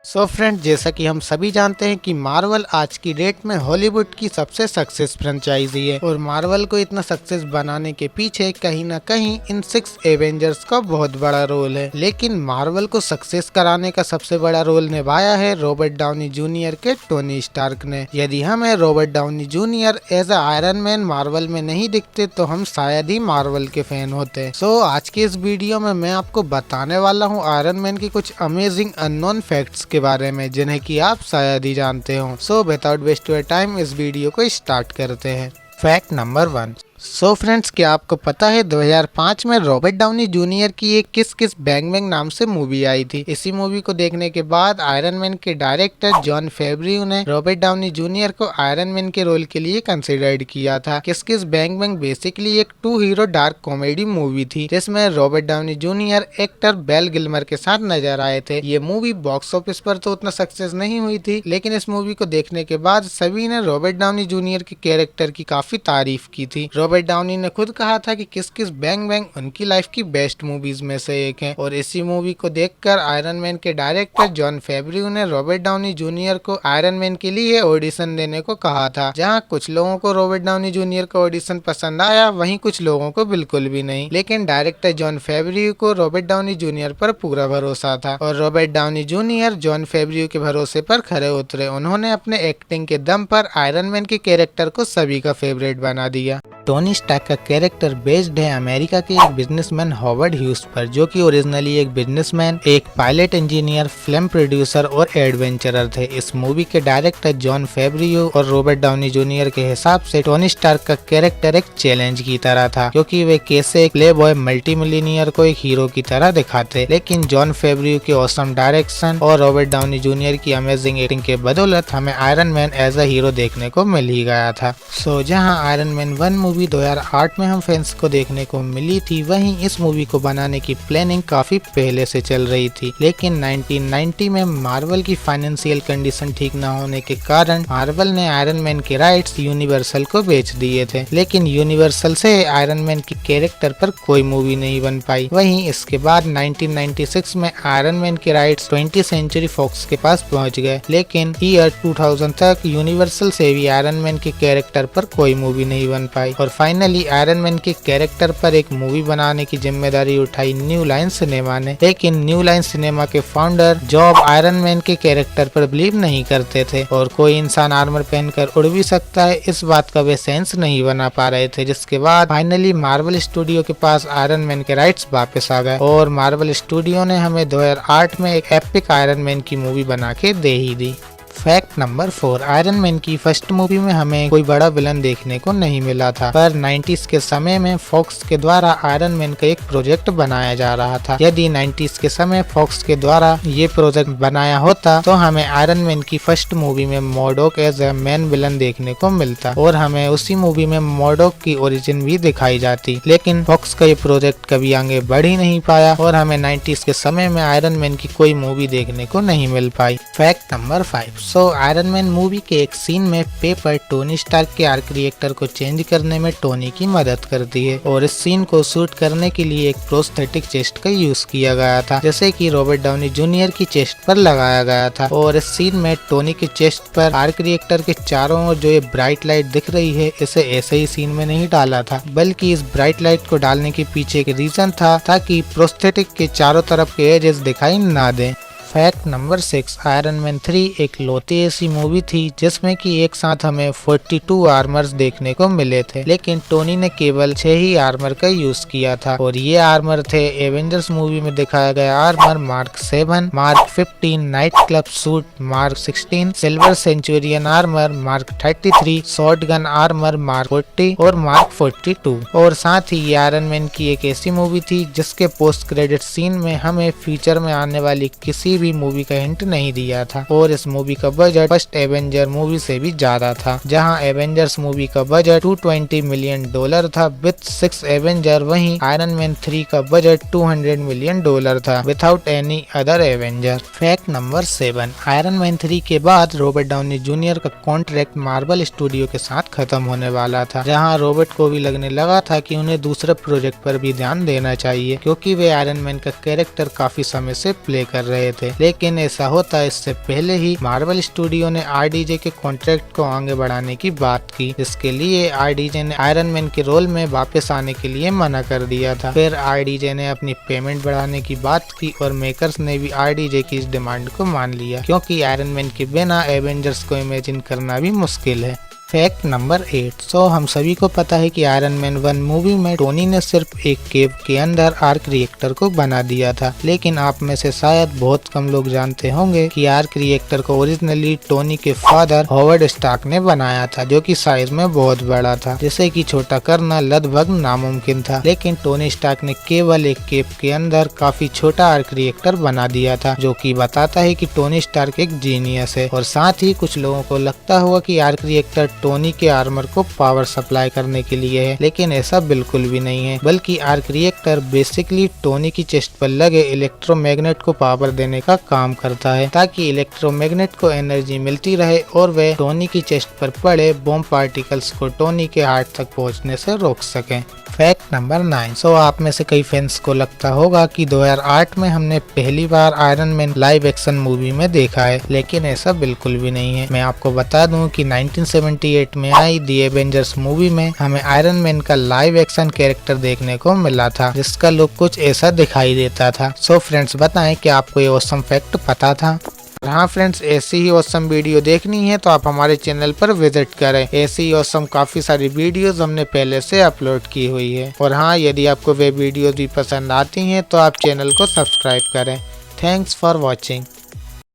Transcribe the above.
So friend, जैसा कि हम सभी जानते हैं कि मार्वल आज की डेट में हॉलीवुड की सबसे सक्सेस फ्रेंचाइजी है और मार्वल को इतना सक्सेस बनाने के पीछे कहीं ना कहीं इन 6 एवेंजर्स का बहुत बड़ा रोल है। लेकिन मार्वल को सक्सेस कराने का सबसे बड़ा रोल निभाया है रॉबर्ट डाउनी जूनियर के टोनी स्टार्क ने। यदि हमें Robert Downey Junior as a Iron Man Marvel में नहीं दिखते तो हम शायद ही मार्वल के फैन होते। सो आज की इस वीडियो में मैं आपको बताने वाला हूँ आयरन मैन की कुछ अमेजिंग अननोन फैक्ट्स के बारे में जिन्हें कि आप शायद ही जानते हो। So without waste your time इस वीडियो को स्टार्ट करते हैं। Fact number 1। सो फ्रेंड्स, क्या आपको पता है 2005 में रॉबर्ट डाउनी जूनियर की एक किस किस बैंग बैंग नाम से मूवी आई थी। इसी मूवी को देखने के बाद आयरन मैन के डायरेक्टर जॉन फेब्रियो ने रॉबर्ट डाउनी जूनियर को आयरन मैन के रोल के लिए कंसिडर्ड किया था। किस किस बैंग बैंग बेसिकली एक 2 हीरो डार्क कॉमेडी मूवी थी जिसमें Robert Downey Junior actor Val Kilmer के साथ नजर आए थे। ये मूवी बॉक्स ऑफिस पर तो उतना सक्सेस नहीं हुई थी, लेकिन इस मूवी को देखने के बाद सभी ने रॉबर्ट डाउनी जूनियर के कैरेक्टर की काफी तारीफ की थी। रॉबर्ट डाउनी ने खुद कहा था कि किस किस बैंग बैंग उनकी लाइफ की बेस्ट मूवीज में से एक है और इसी मूवी को देखकर आयरन मैन के डायरेक्टर जॉन फेब्रियो ने रॉबर्ट डाउनी जूनियर को आयरन मैन के लिए ऑडिशन देने को कहा था। जहां कुछ लोगों को रॉबर्ट डाउनी जूनियर का ऑडिशन पसंद आया, वहीं कुछ लोगों को बिल्कुल भी नहीं। लेकिन डायरेक्टर जॉन फेब्रियो को रॉबर्ट डाउनी जूनियर पर पूरा भरोसा था और Robert Downey junior John Favreau के भरोसे पर खरे उतरे। उन्होंने अपने एक्टिंग के दम पर आयरन मैन के कैरेक्टर को सभी का फेवरेट बना दिया। टोनी स्टार्क का कैरेक्टर बेस्ड है अमेरिका के एक बिजनेसमैन हॉवर्ड ह्यूज पर, जो कि ओरिजिनली एक बिजनेसमैन, एक पायलट इंजीनियर, फिल्म प्रोड्यूसर और एडवेंचरर थे। इस मूवी के डायरेक्टर जॉन फेब्रियो और रॉबर्ट डाउनी जूनियर के हिसाब से टोनी स्टार्क का कैरेक्टर एक चैलेंज की तरह था, क्योंकि वे कैसे एक प्ले बॉय मल्टी मिलियनियर को एक हीरो की तरह दिखाते। लेकिन जॉन फेब्रियो के ऑसम डायरेक्शन और रॉबर्ट डाउनी जूनियर की अमेजिंग एक्टिंग के बदौलत हमें Iron Man as a hero देखने को मिल ही गया था। सो जहाँ आयरन मैन 1 मूवी 2008 में हम फैंस को देखने को मिली थी, वहीं इस मूवी को बनाने की प्लानिंग काफी पहले से चल रही थी। लेकिन 1990 में मार्वल की फाइनेंशियल कंडीशन ठीक न होने के कारण मार्वल ने आयरन मैन के राइट्स यूनिवर्सल को बेच दिए थे। लेकिन यूनिवर्सल से आयरन मैन की कैरेक्टर पर कोई मूवी नहीं बन पाई। वहीं इसके बाद 1996 में आयरन मैन के राइट्स 20th सेंचुरी फॉक्स के पास पहुंच गए। लेकिन ईयर 2000 तक यूनिवर्सल से भी आयरन मैन के कैरेक्टर पर कोई मूवी नहीं बन पाई और फाइनली आयरन मैन के कैरेक्टर पर एक मूवी बनाने की जिम्मेदारी उठाई न्यू लाइन सिनेमा ने। लेकिन न्यू लाइन सिनेमा के फाउंडर जॉब आयरन मैन के कैरेक्टर पर बिलीव नहीं करते थे और कोई इंसान आर्मर पहनकर उड़ भी सकता है, इस बात का वे सेंस नहीं बना पा रहे थे। जिसके बाद फाइनली मार्वल स्टूडियो के पास आयरन मैन के राइट्स वापस आ गए और मार्वल स्टूडियो ने हमें 2008 में एक एपिक आयरन मैन की मूवी बना के दे ही दी। Fact number 4। आयरन मैन की फर्स्ट मूवी में हमें कोई बड़ा विलन देखने को नहीं मिला था, पर 90s के समय में फॉक्स के द्वारा आयरन मैन का एक प्रोजेक्ट बनाया जा रहा था। यदि 90s के समय फॉक्स के द्वारा ये प्रोजेक्ट बनाया होता तो हमें आयरन मैन की फर्स्ट मूवी में मॉर्डॉक एज ए मेन विलन देखने को मिलता और हमें उसी मूवी में मॉर्डॉक की ओरिजिन भी दिखाई जाती। लेकिन फॉक्स का ये प्रोजेक्ट कभी आगे बढ़ ही नहीं पाया और हमें 90s के समय में आयरन मैन की कोई मूवी देखने को नहीं मिल पाई। Fact number 5। Iron man movie के एक सीन में पेपर टोनी स्टार्क के आर्क रिएक्टर को चेंज करने में टोनी की मदद करती है और इस सीन को शूट करने के लिए एक प्रोस्थेटिक चेस्ट का यूज किया गया था, जैसे कि रॉबर्ट डाउनी जूनियर की चेस्ट पर लगाया गया था। और इस सीन में टोनी की चेस्ट पर आर्क रिएक्टर के चारों ओर जो ये ब्राइट लाइट दिख रही है, इसे ऐसे ही सीन में नहीं डाला था, बल्कि इस ब्राइट लाइट को डालने के पीछे एक रीजन था ताकि प्रोस्थेटिक के चारों तरफ के एजेस दिखाई ना दें। Fact number 6। आयरन मैन 3 एक लौती ऐसी मूवी थी जिसमें कि एक साथ हमें 42 आर्मर्स देखने को मिले थे, लेकिन टोनी ने केवल 6 ही आर्मर का यूज किया था और ये आर्मर थे एवेंजर्स मूवी में दिखाया गया armour mark 7, mark 15 night club suit mark 16, silver Centurion armour mark 33, short gun armour mark 40 और मार्क 42। और साथ ही ये आयरन मैन की एक ऐसी मूवी थी जिसके पोस्ट क्रेडिट सीन में हमें फ्यूचर में आने वाली किसी भी मूवी का हिंट नहीं दिया था और इस मूवी का बजट फर्स्ट एवेंजर मूवी से भी ज्यादा था। जहां एवेंजर्स मूवी का बजट $220 मिलियन था विद 6 एवेंजर, वहीं आयरन मैन 3 का बजट $200 मिलियन था without any other Avenger. Fact number 7। Iron man 3 के बाद रॉबर्ट डाउनी जूनियर का कॉन्ट्रैक्ट मार्वल स्टूडियो के साथ खत्म होने वाला था, जहां रॉबर्ट को भी लगने लगा था कि उन्हें दूसरे प्रोजेक्ट पर भी ध्यान देना चाहिए, क्योंकि वे आयरन मैन का कैरेक्टर काफी समय से प्ले कर रहे थे। थे, लेकिन ऐसा होता इससे पहले ही मार्वल स्टूडियो ने आरडीजे के कॉन्ट्रैक्ट को आगे बढ़ाने की बात की, जिसके लिए आरडीजे ने आयरन मैन के रोल में वापस आने के लिए मना कर दिया था। फिर आरडीजे ने अपनी पेमेंट बढ़ाने की बात की और मेकर्स ने भी आरडीजे की इस डिमांड को मान लिया, क्योंकि आयरन मैन के बिना एवेंजर्स को इमेजिन करना भी मुश्किल है। Fact number 8। हम सभी को पता है कि आयरन मैन 1 मूवी में टोनी ने सिर्फ एक केव के अंदर आर्क रिएक्टर को बना दिया था, लेकिन आप में से शायद बहुत कम लोग जानते होंगे कि आर्क रिएक्टर को ओरिजिनली टोनी के फादर हॉवर्ड स्टार्क ने बनाया था, जो कि साइज में बहुत बड़ा था, जिसे कि छोटा करना लगभग नामुमकिन था। लेकिन टोनी स्टार्क ने केवल एक केव के अंदर काफी छोटा आर्क रिएक्टर बना दिया था, जो कि बताता है कि टोनी स्टार्क एक जीनियस है। और साथ ही कुछ लोगों को लगता होगा कि आर्क रिएक्टर टोनी के आर्मर को पावर सप्लाई करने के लिए है, लेकिन ऐसा बिल्कुल भी नहीं है, बल्कि आर्क रिएक्टर बेसिकली टोनी की चेस्ट पर लगे इलेक्ट्रोमैग्नेट को पावर देने का काम करता है, ताकि इलेक्ट्रोमैग्नेट को एनर्जी मिलती रहे और वे टोनी की चेस्ट पर पड़े बॉम्ब पार्टिकल्स को टोनी के हार्ट तक पहुंचने से रोक सकें। Fact number 9। आप में से कई फैंस को लगता होगा कि 2008 में हमने पहली बार iron man live action movie में देखा है, लेकिन ऐसा बिल्कुल भी नहीं है। मैं आपको बता दूं कि 1978 में आई दी एवेंजर्स मूवी में हमें आयरन मैन का लाइव एक्शन कैरेक्टर देखने को मिला था, जिसका लुक कुछ ऐसा दिखाई देता था। फ्रेंड्स, बताएं कि आपको ये ऑसम फैक्ट पता था? हाँ फ्रेंड्स, ऐसी ही ऑसम वीडियो देखनी है तो आप हमारे चैनल पर विजिट करें। ऐसी ही ऑसम काफी सारी वीडियोस हमने पहले से अपलोड की हुई है। और हाँ, यदि आपको वे वीडियोस भी पसंद आती हैं तो आप चैनल को सब्सक्राइब करें। Thanks for watching.